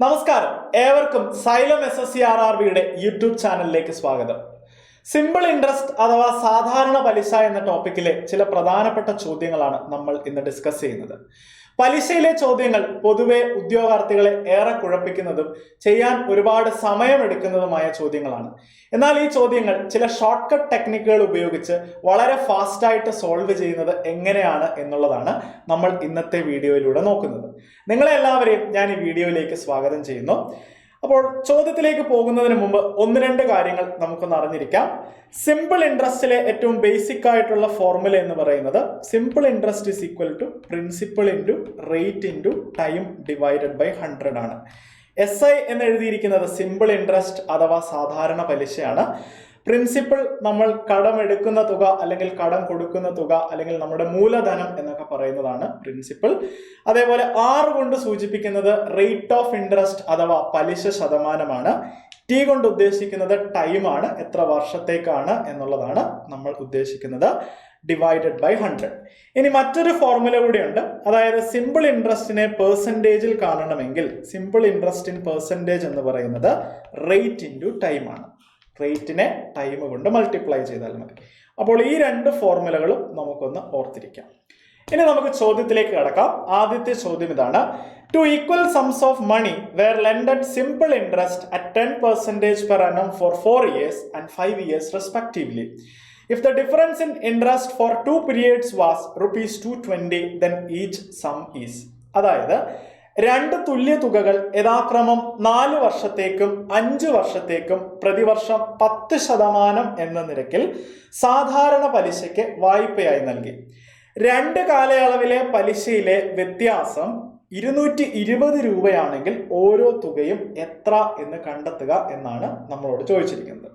നമസ്കാരം, ഏവർക്കും xylem SSCRRBയുടെ YouTube ചാനലിലേക്ക് സ്വാഗതം. സിമ്പിൾ ഇൻട്രസ്റ്റ് അഥവാ സാധാരണ പലിശ എന്ന ടോപ്പിക്കിലെ ചില പ്രധാനപ്പെട്ട ചോദ്യങ്ങളാണ് നമ്മൾ ഇന്ന് ഡിസ്കസ് ചെയ്യുന്നത്. പലിശയിലെ ചോദ്യങ്ങൾ പൊതുവെ ഉദ്യോഗാർത്ഥികളെ ഏറെ കുഴപ്പിക്കുന്നതും ചെയ്യാൻ ഒരുപാട് സമയമെടുക്കുന്നതുമായ ചോദ്യങ്ങളാണ്. എന്നാൽ ഈ ചോദ്യങ്ങൾ ചില ഷോർട്ട് കട്ട് ടെക്നിക്കുകൾ ഉപയോഗിച്ച് വളരെ ഫാസ്റ്റായിട്ട് സോൾവ് ചെയ്യുന്നത് എങ്ങനെയാണ് എന്നുള്ളതാണ് നമ്മൾ ഇന്നത്തെ വീഡിയോയിലൂടെ നോക്കുന്നത്. നിങ്ങളെ എല്ലാവരെയും ഞാൻ ഈ വീഡിയോയിലേക്ക് സ്വാഗതം ചെയ്യുന്നു. അപ്പോൾ ചോദ്യത്തിലേക്ക് പോകുന്നതിന് മുമ്പ് ഒന്ന് രണ്ട് കാര്യങ്ങൾ നമുക്കൊന്ന് അറിഞ്ഞിരിക്കാം. സിമ്പിൾ ഇൻട്രസ്റ്റിലെ ഏറ്റവും ബേസിക് ആയിട്ടുള്ള ഫോർമുല എന്ന് പറയുന്നത് simple interest is equal to principal into rate into time divided by 100 ആണ്. SI എന്ന് എഴുതിയിരിക്കുന്നത് സിമ്പിൾ ഇൻട്രസ്റ്റ് അഥവാ സാധാരണ പലിശയാണ്. പ്രിൻസിപ്പിൾ നമ്മൾ കടം എടുക്കുന്ന തുക അല്ലെങ്കിൽ കടം കൊടുക്കുന്ന തുക അല്ലെങ്കിൽ നമ്മുടെ മൂലധനം എന്നൊക്കെ പറയുന്നതാണ് പ്രിൻസിപ്പിൾ. അതേപോലെ R കൊണ്ട് സൂചിപ്പിക്കുന്നത് റേറ്റ് ഓഫ് ഇൻട്രസ്റ്റ് അഥവാ പലിശ ശതമാനമാണ്. T കൊണ്ട് ഉദ്ദേശിക്കുന്നത് ടൈമാണ്, എത്ര വർഷത്തേക്കാണ് എന്നുള്ളതാണ് നമ്മൾ ഉദ്ദേശിക്കുന്നത്, ഡിവൈഡഡ് ബൈ 100. ഇനി മറ്റൊരു ഫോർമുല കൂടിയുണ്ട്. അതായത് സിമ്പിൾ ഇൻട്രസ്റ്റിനെ പെർസെൻറ്റേജിൽ കാണണമെങ്കിൽ സിമ്പിൾ ഇൻട്രസ്റ്റ് ഇൻ പെർസെൻറ്റേജ് എന്ന് പറയുന്നത് റേറ്റ് ഇൻറ്റു ടൈം ആണ്. റേറ്റിനെ ടൈം കൊണ്ട് മൾട്ടിപ്ലൈ ചെയ്താൽ മതി. അപ്പോൾ ഈ രണ്ട് ഫോർമുലകളും നമുക്കൊന്ന് ഓർത്തിരിക്കാം. ഇനി നമുക്ക് ചോദ്യത്തിലേക്ക് കടക്കാം. ആദ്യത്തെ ചോദ്യം ഇതാണ്: two equal sums of money were lended simple interest at 10% per annum for 4 years and 5 years respectively. If the difference in interest for 2 periods was rupees 220, then each sum is. അതായത് രണ്ട് തുല്യ തുകകൾ യഥാക്രമം 4 വർഷത്തേക്കും 5 വർഷത്തേക്കും പ്രതിവർഷം 10% എന്ന നിരക്കിൽ സാധാരണ പലിശയ്ക്ക് വായ്പയായി നൽകി. രണ്ട് കാലയളവിലെ പലിശയിലെ വ്യത്യാസം 220 രൂപയാണെങ്കിൽ ഓരോ തുകയും എത്ര എന്ന് കണ്ടെത്തുക എന്നാണ് നമ്മളോട് ചോദിച്ചിരിക്കുന്നത്.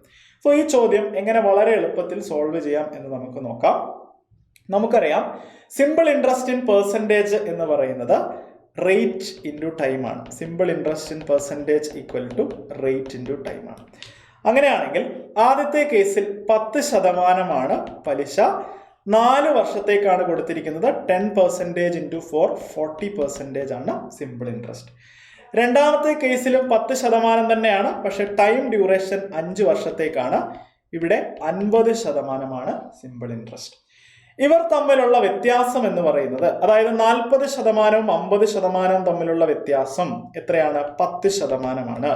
സോ ഈ ചോദ്യം എങ്ങനെ വളരെ എളുപ്പത്തിൽ സോൾവ് ചെയ്യാം എന്ന് നമുക്ക് നോക്കാം. നമുക്കറിയാം സിമ്പിൾ ഇൻട്രസ്റ്റ് ഇൻ പെർസെൻറ്റേജ് എന്ന് പറയുന്നത് റേറ്റ് ഇൻറ്റു ടൈം ആണ്. Simple interest in percentage equal to rate into time ആണ്. അങ്ങനെയാണെങ്കിൽ ആദ്യത്തെ കേസിൽ 10% പലിശ, 4 വർഷത്തേക്കാണ് കൊടുത്തിരിക്കുന്നത്. 10% ഇൻറ്റു 4 40% ആണ് സിമ്പിൾ ഇൻട്രസ്റ്റ്. രണ്ടാമത്തെ കേസിലും 10% തന്നെയാണ്, പക്ഷെ ടൈം ഡ്യൂറേഷൻ 5 വർഷത്തേക്കാണ്. ഇവിടെ 50% സിമ്പിൾ ഇൻട്രസ്റ്റ്. ഇവർ തമ്മിലുള്ള വ്യത്യാസം എന്ന് പറയുന്നത്, അതായത് 40%വും 50%വും തമ്മിലുള്ള വ്യത്യാസം എത്രയാണ്? 10%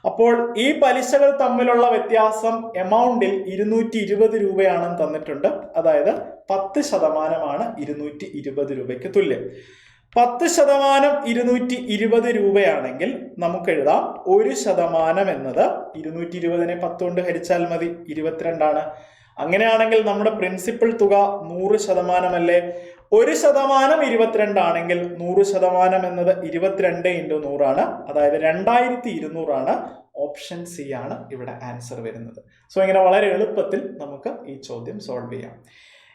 അപ്പോൾ ഈ പലിശകൾ തമ്മിലുള്ള വ്യത്യാസം എമൗണ്ടിൽ 220 രൂപയാണെന്ന് തന്നിട്ടുണ്ട്. അതായത് 10% 220 രൂപയ്ക്ക് തുല്യം. 10% 220 രൂപയാണെങ്കിൽ നമുക്ക് എഴുതാം 1% എന്നത് 220നെ 10 കൊണ്ട് ഹരിച്ചാൽ മതി, 22 ആണ്. അങ്ങനെയാണെങ്കിൽ നമ്മുടെ പ്രിൻസിപ്പൽ തുക 100% അല്ലേ? 1% 22 ആണെങ്കിൽ 100% എന്നത് 22 × 100 ആണ്. അതായത് 2200 ആണ്. ഓപ്ഷൻ സി ആണ് ഇവിടെ ആൻസർ വരുന്നത്. സോ ഇങ്ങനെ വളരെ എളുപ്പത്തിൽ നമുക്ക് ഈ ചോദ്യം സോൾവ് ചെയ്യാം.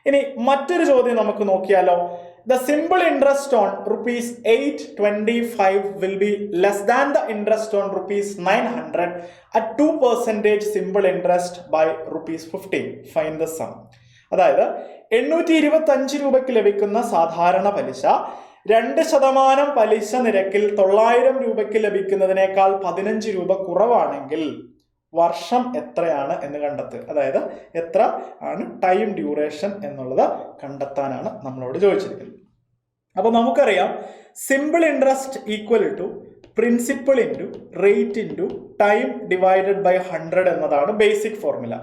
ഇനി മറ്റൊരു ചോദ്യം നമുക്ക് നോക്കിയാലോ. The simple interest on rupees 825 will be less than the interest on rupees 900 at 2% simple interest by rupees 15. Find the sum. അതായത് 825 രൂപയ്ക്ക് ലഭിക്കുന്ന സാധാരണ പലിശ 2% പലിശ നിരക്കിൽ 900 രൂപയ്ക്ക് ലഭിക്കുന്നതിനേക്കാൾ 15 രൂപ കുറവാണെങ്കിൽ വർഷം എത്രയാണ് എന്ന് കണ്ടെത്തുക. അതായത് എത്ര ആണ് ടൈം ഡ്യൂറേഷൻ എന്നുള്ളത് കണ്ടെത്താനാണ് നമ്മളോട് ചോദിച്ചിരിക്കുന്നത്. അപ്പോൾ നമുക്കറിയാം simple interest equal to principle into rate into time divided by 100 എന്നതാണ് ബേസിക് ഫോർമുല.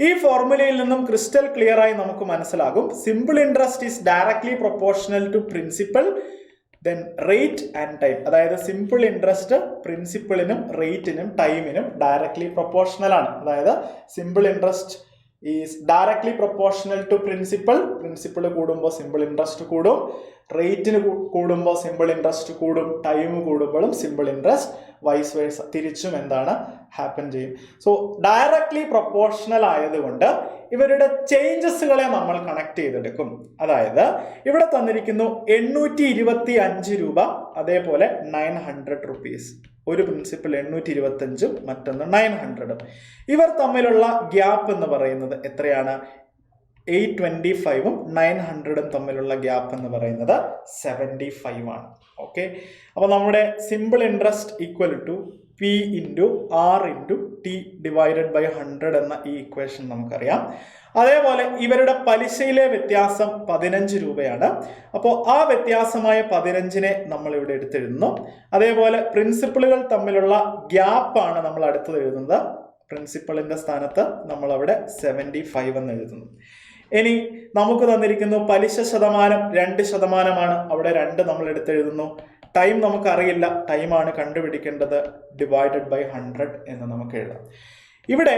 ഈ ഫോർമുലയിൽ നിന്നും ക്രിസ്റ്റൽ ക്ലിയർ ആയി നമുക്ക് മനസ്സിലാകും simple interest is directly proportional to principal then rate and time. അതായത് സിമ്പിൾ ഇൻട്രസ്റ്റ് പ്രിൻസിപ്പിളിനും റേറ്റിനും ടൈമിനും ഡയറക്ട്ലി പ്രൊപ്പോർഷണൽ ആണ്. അതായത് simple interest is directly proportional to principal. Principle കൂടുമ്പോൾ സിമ്പിൾ ഇൻട്രസ്റ്റ് കൂടും, റേറ്റിന് കൂടുമ്പോൾ സിമ്പിൾ ഇൻട്രസ്റ്റ് കൂടും, ടൈം കൂടുമ്പോഴും സിമ്പിൾ ഇൻട്രസ്റ്റ്, വൈസ് വേഴ്സ തിരിച്ചും എന്താണ് ഹാപ്പൻ ചെയ്യും. സോ ഡയറക്ട്ലി പ്രൊപ്പോർഷണൽ ആയതുകൊണ്ട് ഇവരുടെ ചേഞ്ചസുകളെ നമ്മൾ കണക്ട് ചെയ്തെടുക്കും. അതായത് ഇവിടെ തന്നിരിക്കുന്നു 825 രൂപ, അതേപോലെ 900 റുപ്പീസ്. ഒരു പ്രിൻസിപ്പിൾ 825 ഉം, മറ്റൊന്ന് 900 ഉം. ഇവർ തമ്മിലുള്ള ഗ്യാപ്പ് എന്ന് പറയുന്നത് എത്രയാണ്? 825 900 തമ്മിലുള്ള ഗ്യാപ്പ് എന്ന് പറയുന്നത് 75 ആണ്. ഓക്കെ, അപ്പോൾ നമ്മുടെ simple interest equal to P into R into T divided by 100 എന്ന ഈ ഇക്വേഷൻ നമുക്കറിയാം. അതേപോലെ ഇവരുടെ പലിശയിലെ വ്യത്യാസം 15 രൂപയാണ്. അപ്പോൾ ആ വ്യത്യാസമായ 15നെ നമ്മൾ ഇവിടെ എടുത്തെഴുതുന്നു. അതേപോലെ പ്രിൻസിപ്പിളുകൾ തമ്മിലുള്ള ഗ്യാപ്പാണ് നമ്മൾ അടുത്തത് എഴുതുന്നത്. പ്രിൻസിപ്പളിന്റെ സ്ഥാനത്ത് നമ്മൾ അവിടെ 75 എന്ന് എഴുതുന്നു. ഇനി നമുക്ക് തന്നിരിക്കുന്നു പലിശ ശതമാനം 2%, അവിടെ 2 നമ്മൾ എടുത്തെഴുതുന്നു. ടൈം നമുക്കറിയില്ല, ടൈമാണ് കണ്ടുപിടിക്കേണ്ടത്, ഡിവൈഡഡ് ബൈ 100 എന്ന് നമുക്ക് എഴുതാം. ഇവിടെ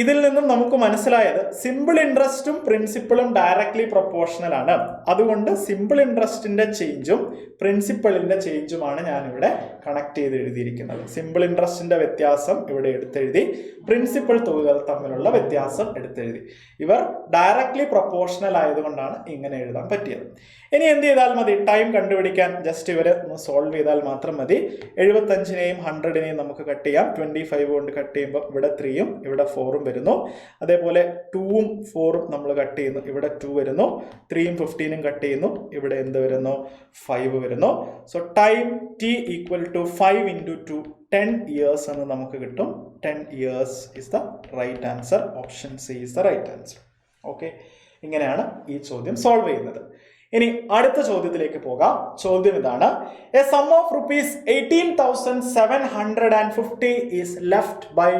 ഇതിൽ നിന്നും നമുക്ക് മനസ്സിലായത് സിമ്പിൾ ഇൻട്രസ്റ്റും പ്രിൻസിപ്പിളും ഡയറക്ട്ലി പ്രൊപ്പോർഷണൽ ആണ്. അതുകൊണ്ട് സിമ്പിൾ ഇൻട്രസ്റ്റിന്റെ ചേഞ്ചും പ്രിൻസിപ്പിളിന്റെ ചേഞ്ചുമാണ് ഞാനിവിടെ കണക്ട് ചെയ്ത് എഴുതിയിരിക്കുന്നത്. സിമ്പിൾ ഇൻട്രസ്റ്റിന്റെ വ്യത്യാസം ഇവിടെ എടുത്തെഴുതി, പ്രിൻസിപ്പിൾ തുകകൾ തമ്മിലുള്ള വ്യത്യാസം എടുത്തെഴുതി. ഇവർ ഡയറക്ട്ലി പ്രൊപ്പോർഷണൽ ആയതുകൊണ്ടാണ് ഇങ്ങനെ എഴുതാൻ പറ്റിയത്. ഇനി എന്ത് ചെയ്താൽ മതി? ടൈം കണ്ടുപിടിക്കാൻ ജസ്റ്റ് ഇവരെ ഒന്ന് സോൾവ് ചെയ്താൽ മാത്രം മതി. 75നെയും 100നെയും നമുക്ക് കട്ട് ചെയ്യാം. 25 കൊണ്ട് കട്ട് ചെയ്യുമ്പോൾ ഇവിടെ 3ഉം ഇവിടെ 4ഉം വരുന്നു. അതേപോലെ 2ഉം 4ഉം നമ്മൾ കട്ട് ചെയ്യുന്നു, ഇവിടെ 2 വരുന്നു. 3ഉം 15ഉം കട്ട് ചെയ്യുന്നു, ഇവിടെ എന്ത് വരുന്നു? 5 വരുന്നു. So time T equal to 5 × 2 10 years എന്ന് നമുക്ക് കിട്ടും. 10 years is the right answer. Option C is the right answer. Okay, ഇങ്ങനെയാണ് ഈ ചോദ്യം സോൾവ് ചെയ്യുന്നത്. ഇനി അടുത്ത ചോദ്യത്തിലേക്ക് പോകാം. ചോദ്യം ഇതാണ്: a sum of rupees 18,750 is left by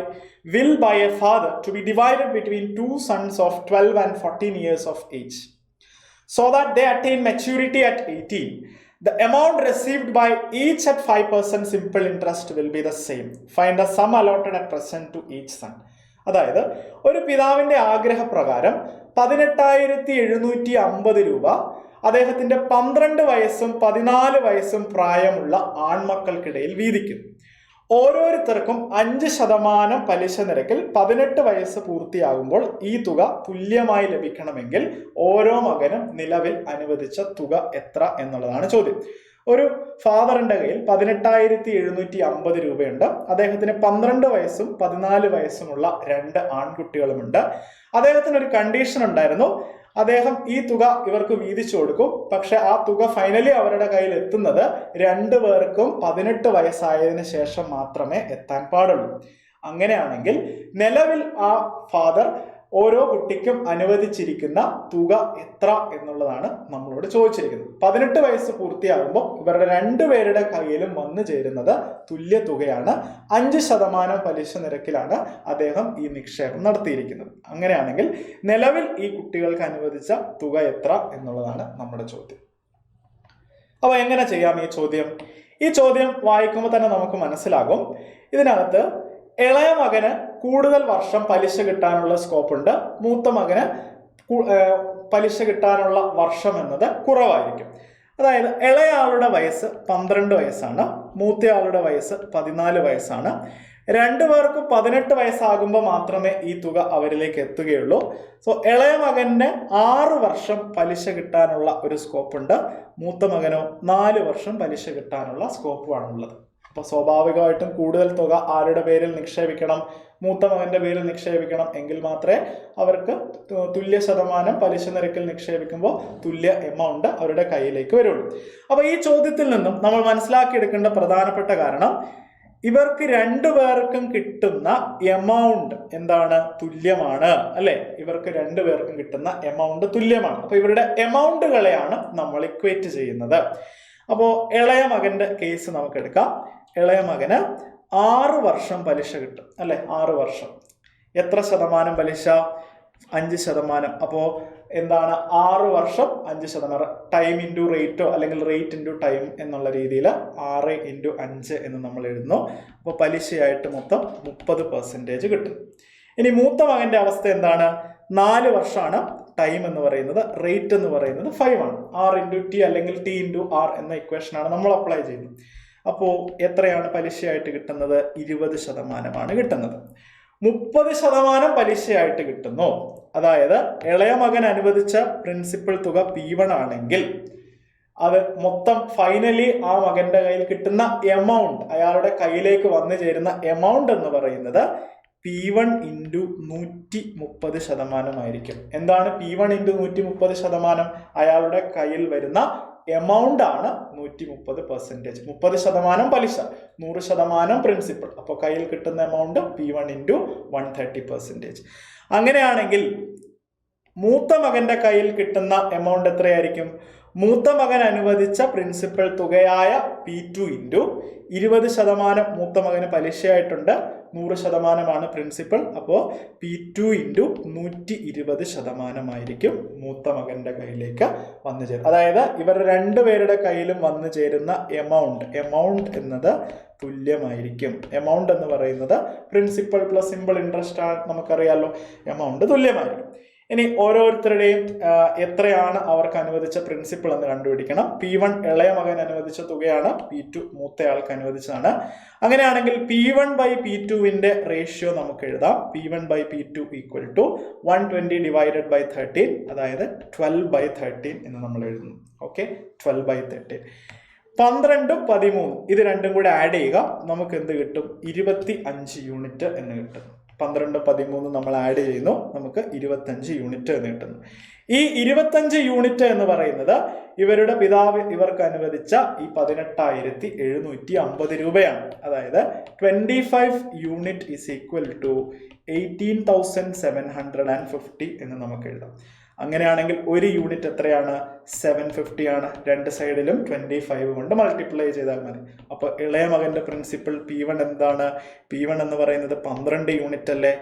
will by a father to be divided between two sons of 12 and 14 years of age, so that they attain maturity at 18. The amount received by each at 5% simple interest will be the same. Find the sum allotted at present to each son. അതായത് ഒരു പിതാവിന്റെ ആഗ്രഹപ്രകാരം 18,750 രൂപ അദ്ദേഹത്തിന്റെ 12 വയസ്സും 14 വയസ്സും പ്രായമുള്ള ആൺമക്കൾക്കിടയിൽ വീതിക്കുന്നു. ഓരോരുത്തർക്കും 5% പലിശ നിരക്കിൽ 18 വയസ്സ് പൂർത്തിയാകുമ്പോൾ ഈ തുക തുല്യമായി ലഭിക്കണമെങ്കിൽ ഓരോ മകനും നിലവിൽ അനുവദിച്ച തുക എത്ര എന്നുള്ളതാണ് ചോദ്യം. ഒരു ഫാദറിന്റെ കയ്യിൽ 18,750 രൂപയുണ്ട്. അദ്ദേഹത്തിന് 12 വയസ്സും 14 വയസ്സുമുള്ള 2 ആൺകുട്ടികളുമുണ്ട്. അദ്ദേഹത്തിന് ഒരു കണ്ടീഷൻ ഉണ്ടായിരുന്നു. അദ്ദേഹം ഈ തുക ഇവർക്ക് വീതിച്ചു കൊടുക്കും. പക്ഷെ ആ തുക ഫൈനലി അവരുടെ കയ്യിൽ എത്തുന്നത് 2 പേർക്കും 18 വയസ്സായതിനു ശേഷം മാത്രമേ എത്താൻ പാടുള്ളൂ. അങ്ങനെയാണെങ്കിൽ നിലവിൽ ആ ഫാദർ ഓരോ കുട്ടിക്കും അനുവദിച്ചിരിക്കുന്ന തുക എത്ര എന്നുള്ളതാണ് നമ്മളോട് ചോദിച്ചിരിക്കുന്നത്. 18 വയസ്സ് പൂർത്തിയാകുമ്പോൾ ഇവരുടെ 2 പേരുടെ കയ്യിലും വന്നു ചേരുന്നത് തുല്യ തുകയാണ്. 5% പലിശ നിരക്കിലാണ് അദ്ദേഹം ഈ നിക്ഷേപം നടത്തിയിരിക്കുന്നത്. അങ്ങനെയാണെങ്കിൽ നിലവിൽ ഈ കുട്ടികൾക്ക് അനുവദിച്ച തുക എത്ര എന്നുള്ളതാണ് നമ്മുടെ ചോദ്യം. അപ്പോൾ എങ്ങനെ ചെയ്യാം ഈ ചോദ്യം? ഈ ചോദ്യം വായിക്കുമ്പോൾ തന്നെ നമുക്ക് മനസ്സിലാകും. ഇതിനകത്ത് ഇളയ മകന് കൂടുതൽ വർഷം പലിശ കിട്ടാനുള്ള സ്കോപ്പ് ഉണ്ട്, മൂത്ത മകന് പലിശ കിട്ടാനുള്ള വർഷം എന്നത് കുറവായിരിക്കും. അതായത് ഇളയാളുടെ വയസ്സ് 12 വയസ്സാണ്, മൂത്തയാളുടെ വയസ്സ് 14 വയസ്സാണ്. 2 പേർക്കും 18 വയസ്സാകുമ്പോൾ മാത്രമേ ഈ തുക അവരിലേക്ക് എത്തുകയുള്ളൂ. സോ ഇളയ മകന് 6 വർഷം പലിശ കിട്ടാനുള്ള ഒരു സ്കോപ്പ് ഉണ്ട്, മൂത്ത മകനോ 4 വർഷം പലിശ കിട്ടാനുള്ള സ്കോപ്പുമാണുള്ളത്. അപ്പോൾ സ്വാഭാവികമായിട്ടും കൂടുതൽ തുക ആരുടെ പേരിൽ നിക്ഷേപിക്കണം? മൂത്ത മകന്റെ പേരിൽ നിക്ഷേപിക്കണം. എങ്കിൽ മാത്രമേ അവർക്ക് തുല്യ ശതമാനം പലിശ നിരക്കിൽ നിക്ഷേപിക്കുമ്പോൾ തുല്യ എമൗണ്ട് അവരുടെ കയ്യിലേക്ക് വരുള്ളൂ. അപ്പോൾ ഈ ചോദ്യത്തിൽ നിന്നും നമ്മൾ മനസ്സിലാക്കിയെടുക്കേണ്ട പ്രധാനപ്പെട്ട കാരണം, ഇവർക്ക് 2 പേർക്കും കിട്ടുന്ന എമൗണ്ട് എന്താണ്? തുല്യമാണ്, അല്ലെ? ഇവർക്ക് 2 പേർക്കും കിട്ടുന്ന എമൗണ്ട് തുല്യമാണ്. അപ്പൊ ഇവരുടെ എമൗണ്ടുകളെയാണ് നമ്മൾ ഇക്വേറ്റ് ചെയ്യുന്നത്. അപ്പോൾ ഇളയ മകന്റെ കേസ് നമുക്ക് എടുക്കാം. ഇളയ മകന് 6 വർഷം പലിശ കിട്ടും, അല്ലെ? 6 വർഷം. എത്ര ശതമാനം പലിശ? 5%. അപ്പോൾ എന്താണ് 6 വർഷം 5%? ടൈം ഇൻറ്റു റേറ്റോ അല്ലെങ്കിൽ റേറ്റ് ഇൻറ്റു ടൈം എന്നുള്ള രീതിയിൽ 6 × 5 എന്ന് നമ്മൾ എഴുതുന്നു. അപ്പോൾ പലിശയായിട്ട് മൊത്തം 30% കിട്ടും. ഇനി മൂത്ത മകന്റെ അവസ്ഥ എന്താണ്? 4 വർഷമാണ് ടൈം എന്ന് പറയുന്നത്, റേറ്റ് എന്ന് പറയുന്നത് 5 ആണ്. R × T അല്ലെങ്കിൽ T × R എന്ന ഇക്വേഷനാണ് നമ്മൾ അപ്ലൈ ചെയ്യുന്നത്. അപ്പോൾ എത്രയാണ് പലിശയായിട്ട് കിട്ടുന്നത്? 20% കിട്ടുന്നത്. 30% പലിശയായിട്ട് കിട്ടുന്നു. അതായത് ഇളയ മകൻ അനുവദിച്ച പ്രിൻസിപ്പൽ തുക P1 ആണെങ്കിൽ അത് മൊത്തം ഫൈനലി ആ മകന്റെ കയ്യിൽ കിട്ടുന്ന എമൗണ്ട്, അയാളുടെ കയ്യിലേക്ക് വന്നു ചേരുന്ന എമൗണ്ട് എന്ന് പറയുന്നത് P1 ഇൻറ്റു 130% എന്താണ് P1 ഇൻറ്റു 130%? അയാളുടെ കയ്യിൽ വരുന്ന എമൗണ്ട് ആണ് 130%. 30% പലിശ, 100% പ്രിൻസിപ്പൽ. അപ്പോൾ കയ്യിൽ കിട്ടുന്ന എമൗണ്ട് P1 ഇൻറ്റു 130%. അങ്ങനെയാണെങ്കിൽ മൂത്ത മകന്റെ കയ്യിൽ കിട്ടുന്ന എമൗണ്ട് എത്രയായിരിക്കും? മൂത്ത മകൻ അനുവദിച്ച പ്രിൻസിപ്പൽ തുകയായ P2 ഇൻറ്റു 20%. മൂത്ത മകന് പലിശയായിട്ടുണ്ട്, 100% പ്രിൻസിപ്പൽ. അപ്പോൾ P2 ഇൻറ്റു 120% ആയിരിക്കും മൂത്ത മകന്റെ കയ്യിലേക്ക് വന്നു ചേരും. അതായത് ഇവർ രണ്ടുപേരുടെ കയ്യിലും വന്നു ചേരുന്ന എമൗണ്ട് എന്നത് തുല്യമായിരിക്കും. എമൗണ്ട് എന്ന് പറയുന്നത് പ്രിൻസിപ്പൽ പ്ലസ് സിമ്പിൾ ഇൻട്രസ്റ്റ് ആണ്, നമുക്കറിയാമല്ലോ. എമൗണ്ട് തുല്യമായിരിക്കും. ഇനി ഓരോരുത്തരുടെയും എത്രയാണ് അവർക്ക് അനുവദിച്ച പ്രിൻസിപ്പൽ എന്ന് കണ്ടുപിടിക്കണം. P1 ഇളയ മകൻ അനുവദിച്ച തുകയാണ്, P2 മൂത്തയാൾക്ക് അനുവദിച്ചതാണ്. അങ്ങനെയാണെങ്കിൽ P1/P2വിന്റെ റേഷ്യോ നമുക്ക് എഴുതാം. P1/P2 equal to 120 divided by 13, അതായത് 12/13 എന്ന് നമ്മൾ എഴുതുന്നു. ഓക്കെ, 12/13. 12ഉം 13 ഇത് രണ്ടും കൂടെ ആഡ് ചെയ്യുക, നമുക്ക് എന്ത് കിട്ടും? 25 യൂണിറ്റ് എന്ന് കിട്ടും. 12, 13 നമ്മൾ ആഡ് ചെയ്യുന്നു, നമുക്ക് 25 യൂണിറ്റ് എന്ന് കിട്ടുന്നു. ഈ 25 യൂണിറ്റ് എന്ന് പറയുന്നത് ഇവരുടെ പിതാവ് ഇവർക്ക് അനുവദിച്ച ഈ 18,750 രൂപയാണ്. അതായത് 25 യൂണിറ്റ് ഈസ് ഈക്വൽ ടു 18,750 എന്ന് നമുക്ക് എഴുതാം. അങ്ങനെയാണെങ്കിൽ ഒരു യൂണിറ്റ് എത്രയാണ്? 750 ആണ്. രണ്ട് സൈഡിലും 25 കൊണ്ട് മൾട്ടിപ്ലൈ ചെയ്താൽ മതി. അപ്പോൾ ഇളയ മകന്റെ പ്രിൻസിപ്പൽ P1 എന്താണ്? P1 എന്ന് പറയുന്നത് 12 യൂണിറ്റ് അല്ലേ?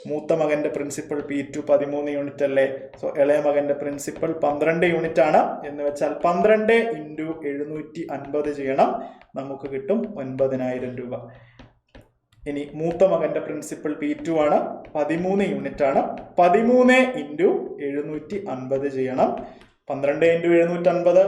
മൂത്ത മകന്റെ പ്രിൻസിപ്പൽ P2 13 യൂണിറ്റ് അല്ലേ? സോ ഇളയ മകന്റെ പ്രിൻസിപ്പൽ 12 യൂണിറ്റ് ആണ് എന്ന് വെച്ചാൽ 12 ഇൻറ്റു 750 ചെയ്യണം, നമുക്ക് കിട്ടും 9,000 രൂപ. ഇനി മൂത്ത മകന്റെ പ്രിൻസിപ്പൽ P2 ആണ്, 13 യൂണിറ്റ് ആണ്. 13 ഇൻറ്റു 750 ചെയ്യണം. 12 ഇൻറ്റു 750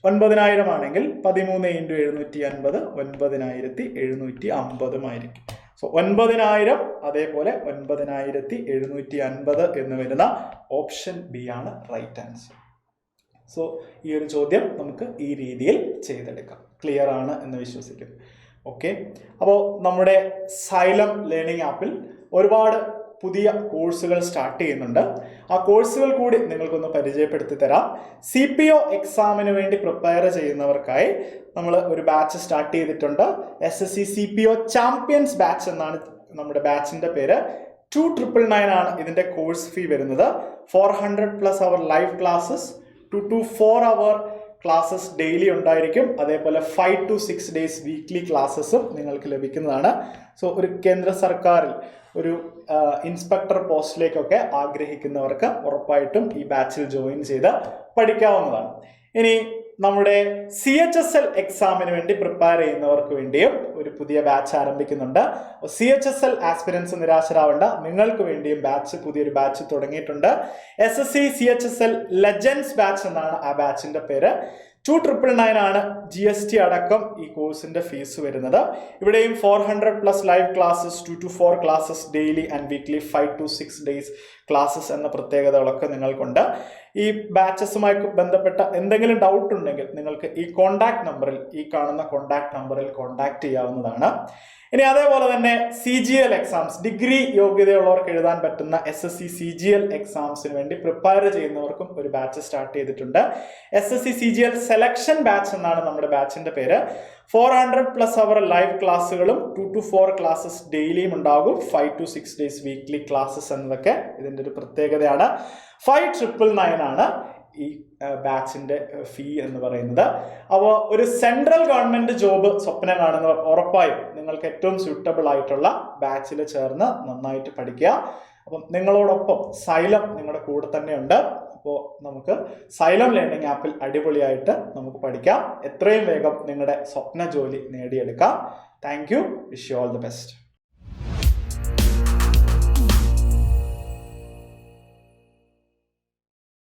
9,000 ആണെങ്കിൽ 13 ഇൻറ്റു 750 9,750 ആയിരിക്കും. സോ 9,000 അതേപോലെ 9,750 എന്ന് വരുന്ന ഓപ്ഷൻ ബി ആണ് റൈറ്റ് ആൻസർ. സോ ഈ ഒരു ചോദ്യം നമുക്ക് ഈ രീതിയിൽ ചെയ്തെടുക്കാം. ക്ലിയർ ആണ് എന്ന് വിശ്വസിക്കുന്നു. ഓക്കെ, അപ്പോൾ നമ്മുടെ സൈലം ലേണിംഗ് ആപ്പിൽ ഒരുപാട് പുതിയ കോഴ്സുകൾ സ്റ്റാർട്ട് ചെയ്യുന്നുണ്ട്. ആ കോഴ്സുകൾ കൂടി നിങ്ങൾക്കൊന്ന് പരിചയപ്പെടുത്തി തരാം. CPO എക്സാമിന് വേണ്ടി പ്രിപ്പയർ ചെയ്യുന്നവർക്കായി നമ്മൾ ഒരു ബാച്ച് സ്റ്റാർട്ട് ചെയ്തിട്ടുണ്ട്. SSC CPO ചാമ്പ്യൻസ് ബാച്ച് എന്നാണ് നമ്മുടെ ബാച്ചിൻ്റെ പേര്. 2,999 ആണ് ഇതിൻ്റെ കോഴ്സ് ഫീ വരുന്നത്. 400+ hour live classes, 2 to 4 hour classes daily ഉണ്ടായിരിക്കും. അതേപോലെ 5 to 6 ഡേയ്സ് വീക്ക്ലി ക്ലാസ്സസും നിങ്ങൾക്ക് ലഭിക്കുന്നതാണ്. സോ ഒരു കേന്ദ്ര സർക്കാരിൽ ഒരു ഇൻസ്പെക്ടർ പോസ്റ്റിലേക്കൊക്കെ ആഗ്രഹിക്കുന്നവർക്ക് ഉറപ്പായിട്ടും ഈ ബാച്ചിൽ ജോയിൻ ചെയ്ത് പഠിക്കാവുന്നതാണ്. ഇനി നമ്മുടെ CHSL എക്സാമിന് വേണ്ടി പ്രിപ്പയർ ചെയ്യുന്നവർക്ക് വേണ്ടിയും ഒരു പുതിയ ബാച്ച് ആരംഭിക്കുന്നുണ്ട്. CHSL ആസ്പിരൻസ് നിരാശരാവേണ്ട, നിങ്ങൾക്ക് വേണ്ടിയും പുതിയൊരു ബാച്ച് തുടങ്ങിയിട്ടുണ്ട്. SSC CHSL ലെജൻഡ്സ് ബാച്ച് എന്നാണ് ആ ബാച്ചിന്റെ പേര്. 2,999 ആണ് GST അടക്കം ഈ കോഴ്സിന്റെ ഫീസ് വരുന്നത്. ഇവിടെയും 400+ live classes, 2 to 4 classes daily and weekly, 5 to 6 days classes എന്ന പ്രത്യേകതകളൊക്കെ നിങ്ങൾക്കുണ്ട്. ഈ ബാച്ചസുമായി ബന്ധപ്പെട്ട എന്തെങ്കിലും ഡൗട്ട് ഉണ്ടെങ്കിൽ നിങ്ങൾക്ക് ഈ കാണുന്ന കോൺടാക്ട് നമ്പറിൽ കോൺടാക്ട് ചെയ്യാവുന്നതാണ്. ഇനി അതേപോലെ തന്നെ CGL എക്സാംസ്, ഡിഗ്രി യോഗ്യതയുള്ളവർക്ക് എഴുതാൻ പറ്റുന്ന SSC CGL എക്സാംസിന് വേണ്ടി പ്രിപ്പയർ ചെയ്യുന്നവർക്കും ഒരു ബാച്ച് സ്റ്റാർട്ട് ചെയ്തിട്ടുണ്ട്. SSC CGL സെലക്ഷൻ ബാച്ച് എന്നാണ് നമ്മുടെ ബാച്ചിന്റെ പേര്. 400+ അവർ ലൈവ് ക്ലാസ്സുകളും 2 to 4 ക്ലാസ്സസ് ഡെയിലിയും ഉണ്ടാകും. 5 to 6 ഡേയ്സ് വീക്ക്ലി ക്ലാസ്സസ് എന്നതൊക്കെ ഇതിൻ്റെ ഒരു പ്രത്യേകതയാണ്. 5,999 ആണ് ഈ ബാച്ചിന്റെ ഫീ എന്ന് പറയുന്നത്. അപ്പോൾ ഒരു സെൻട്രൽ ഗവൺമെന്റ് ജോബ് സ്വപ്നം കാണുന്നവർ ഉറപ്പായും നിങ്ങൾക്ക് ഏറ്റവും സ്യൂട്ടബിൾ ആയിട്ടുള്ള ബാച്ചിൽ ചേർന്ന് നന്നായിട്ട് പഠിക്കുക. അപ്പം നിങ്ങളോടൊപ്പം സൈലം നിങ്ങളുടെ കൂടെ തന്നെയുണ്ട്. അപ്പോൾ നമുക്ക് സൈലം ലേണിംഗ് ആപ്പിൽ അടിപൊളിയായിട്ട് നമുക്ക് പഠിക്കാം. എത്രയും വേഗം നിങ്ങളുടെ സ്വപ്ന ജോലി നേടിയെടുക്കാം. Thank you. Wish you all the best.